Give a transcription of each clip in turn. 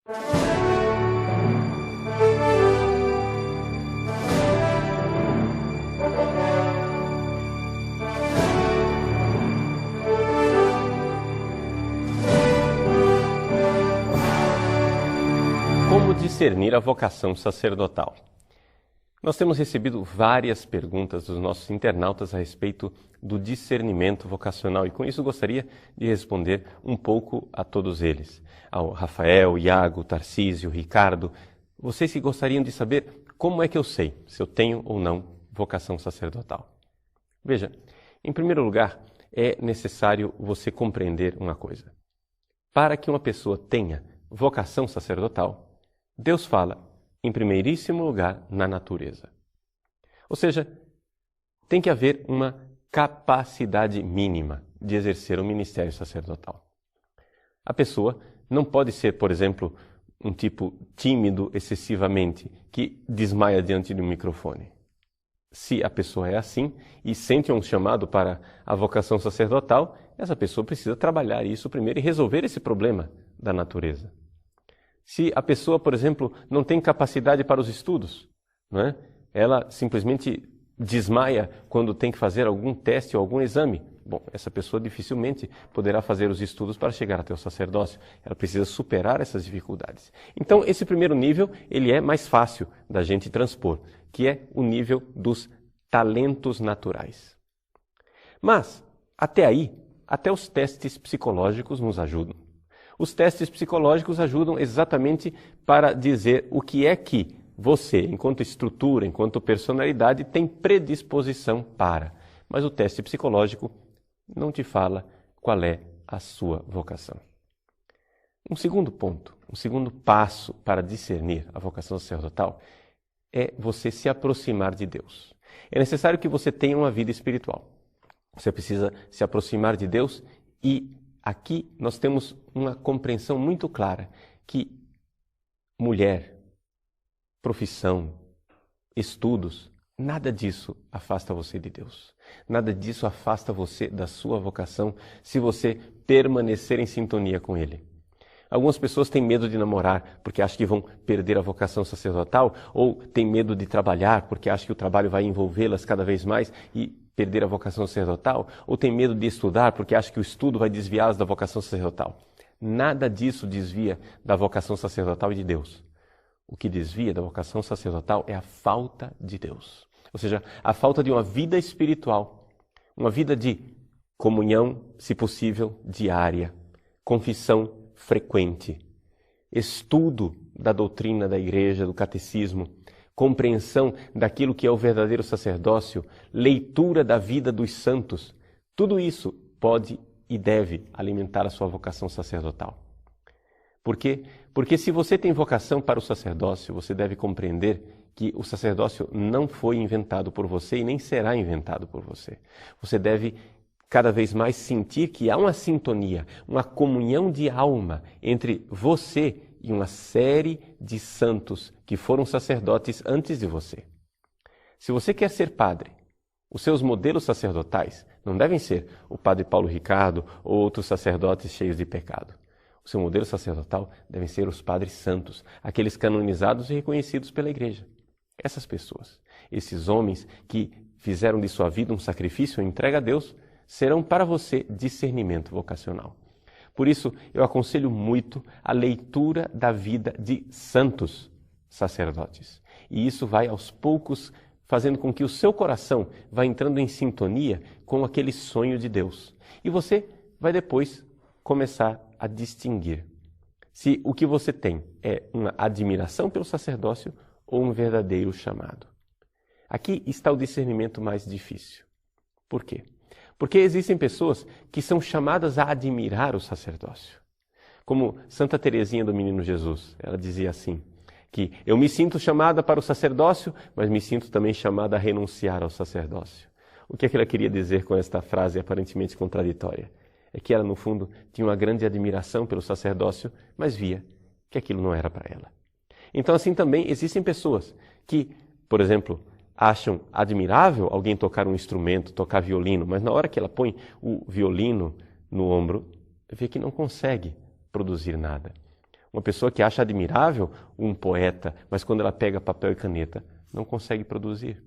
Como discernir a vocação sacerdotal? Nós temos recebido várias perguntas dos nossos internautas a respeito do discernimento vocacional e com isso gostaria de responder um pouco a todos eles. Ao Rafael, Iago, Tarcísio, Ricardo, vocês que gostariam de saber como é que eu sei se eu tenho ou não vocação sacerdotal. Veja, em primeiro lugar, é necessário você compreender uma coisa. Para que uma pessoa tenha vocação sacerdotal, Deus fala, em primeiríssimo lugar, na natureza. Ou seja, tem que haver uma capacidade mínima de exercer o ministério sacerdotal. A pessoa não pode ser, por exemplo, um tipo tímido excessivamente, que desmaia diante de um microfone. Se a pessoa é assim e sente um chamado para a vocação sacerdotal, essa pessoa precisa trabalhar isso primeiro e resolver esse problema da natureza. Se a pessoa, por exemplo, não tem capacidade para os estudos, não é? Ela simplesmente desmaia quando tem que fazer algum teste ou algum exame. Bom, essa pessoa dificilmente poderá fazer os estudos para chegar até o sacerdócio. Ela precisa superar essas dificuldades. Então, esse primeiro nível, ele é mais fácil da gente transpor, que é o nível dos talentos naturais. Mas, até aí, até os testes psicológicos nos ajudam. Os testes psicológicos ajudam exatamente para dizer o que é que você, enquanto estrutura, enquanto personalidade, tem predisposição para. Mas o teste psicológico não te fala qual é a sua vocação. Um segundo ponto, um segundo passo para discernir a vocação sacerdotal é você se aproximar de Deus. É necessário que você tenha uma vida espiritual. Você precisa se aproximar de Deus e aqui nós temos uma compreensão muito clara que mulher, profissão, estudos, nada disso afasta você de Deus. Nada disso afasta você da sua vocação se você permanecer em sintonia com Ele. Algumas pessoas têm medo de namorar porque acham que vão perder a vocação sacerdotal ou têm medo de trabalhar porque acham que o trabalho vai envolvê-las cada vez mais e perder a vocação sacerdotal, ou tem medo de estudar porque acha que o estudo vai desviá-los da vocação sacerdotal. Nada disso desvia da vocação sacerdotal e de Deus. O que desvia da vocação sacerdotal é a falta de Deus. Ou seja, a falta de uma vida espiritual, uma vida de comunhão, se possível, diária, confissão frequente, estudo da doutrina da igreja, do catecismo, compreensão daquilo que é o verdadeiro sacerdócio, leitura da vida dos santos, tudo isso pode e deve alimentar a sua vocação sacerdotal. Por quê? Porque se você tem vocação para o sacerdócio, você deve compreender que o sacerdócio não foi inventado por você e nem será inventado por você. Você deve cada vez mais sentir que há uma sintonia, uma comunhão de alma entre você e uma série de santos que foram sacerdotes antes de você. Se você quer ser padre, os seus modelos sacerdotais não devem ser o padre Paulo Ricardo ou outros sacerdotes cheios de pecado. O seu modelo sacerdotal devem ser os padres santos, aqueles canonizados e reconhecidos pela igreja. Essas pessoas, esses homens que fizeram de sua vida um sacrifício e entrega a Deus, serão para você discernimento vocacional. Por isso, eu aconselho muito a leitura da vida de santos sacerdotes. E isso vai, aos poucos, fazendo com que o seu coração vá entrando em sintonia com aquele sonho de Deus. E você vai depois começar a distinguir se o que você tem é uma admiração pelo sacerdócio ou um verdadeiro chamado. Aqui está o discernimento mais difícil. Por quê? Porque existem pessoas que são chamadas a admirar o sacerdócio. Como Santa Teresinha do Menino Jesus, ela dizia assim, que eu me sinto chamada para o sacerdócio, mas me sinto também chamada a renunciar ao sacerdócio. O que é que ela queria dizer com esta frase aparentemente contraditória? É que ela, no fundo, tinha uma grande admiração pelo sacerdócio, mas via que aquilo não era para ela. Então, assim também existem pessoas que, por exemplo, acham admirável alguém tocar um instrumento, tocar violino, mas na hora que ela põe o violino no ombro, vê que não consegue produzir nada. Uma pessoa que acha admirável um poeta, mas quando ela pega papel e caneta, não consegue produzir.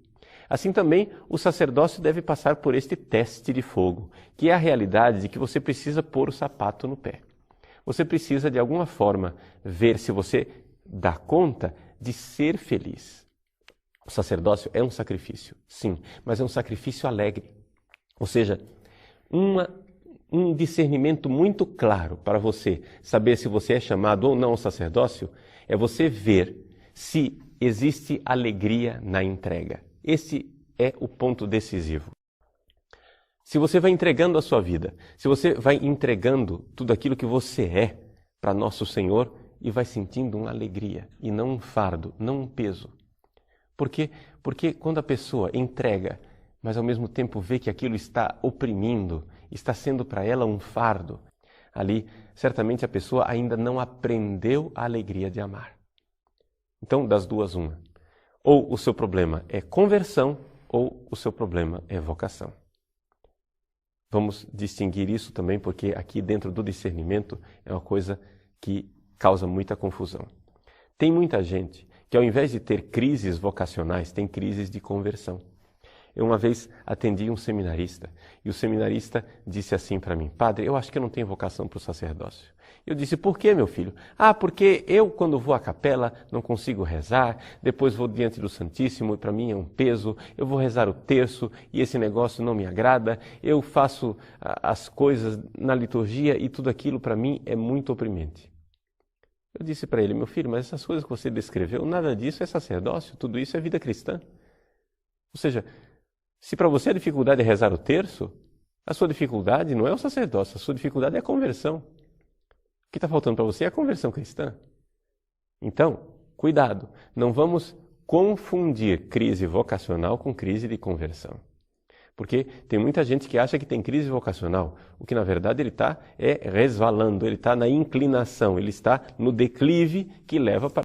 Assim também, o sacerdócio deve passar por este teste de fogo, que é a realidade de que você precisa pôr o sapato no pé. Você precisa, de alguma forma, ver se você dá conta de ser feliz. O sacerdócio é um sacrifício, sim, mas é um sacrifício alegre. Ou seja, um discernimento muito claro para você saber se você é chamado ou não ao sacerdócio é você ver se existe alegria na entrega. Esse é o ponto decisivo. Se você vai entregando a sua vida, se você vai entregando tudo aquilo que você é para nosso Senhor e vai sentindo uma alegria e não um fardo, não um peso. Por quê? Porque quando a pessoa entrega, mas ao mesmo tempo vê que aquilo está oprimindo, está sendo para ela um fardo, ali certamente a pessoa ainda não aprendeu a alegria de amar. Então, das duas, uma. Ou o seu problema é conversão, ou o seu problema é vocação. Vamos distinguir isso também, porque aqui dentro do discernimento é uma coisa que causa muita confusão. Tem muita gente que ao invés de ter crises vocacionais, tem crises de conversão. Eu uma vez atendi um seminarista e o seminarista disse assim para mim: padre, eu acho que eu não tenho vocação para o sacerdócio. Eu disse: por quê, meu filho? Porque eu quando vou à capela não consigo rezar, depois vou diante do Santíssimo e para mim é um peso, eu vou rezar o terço e esse negócio não me agrada, eu faço as coisas na liturgia e tudo aquilo para mim é muito oprimente. Eu disse para ele: meu filho, mas essas coisas que você descreveu, nada disso é sacerdócio, tudo isso é vida cristã. Ou seja, se para você a dificuldade é rezar o terço, a sua dificuldade não é o sacerdócio, a sua dificuldade é a conversão. O que está faltando para você é a conversão cristã. Então, cuidado, não vamos confundir crise vocacional com crise de conversão. Porque tem muita gente que acha que tem crise vocacional, o que na verdade ele está resvalando, ele está na inclinação, ele está no declive que leva para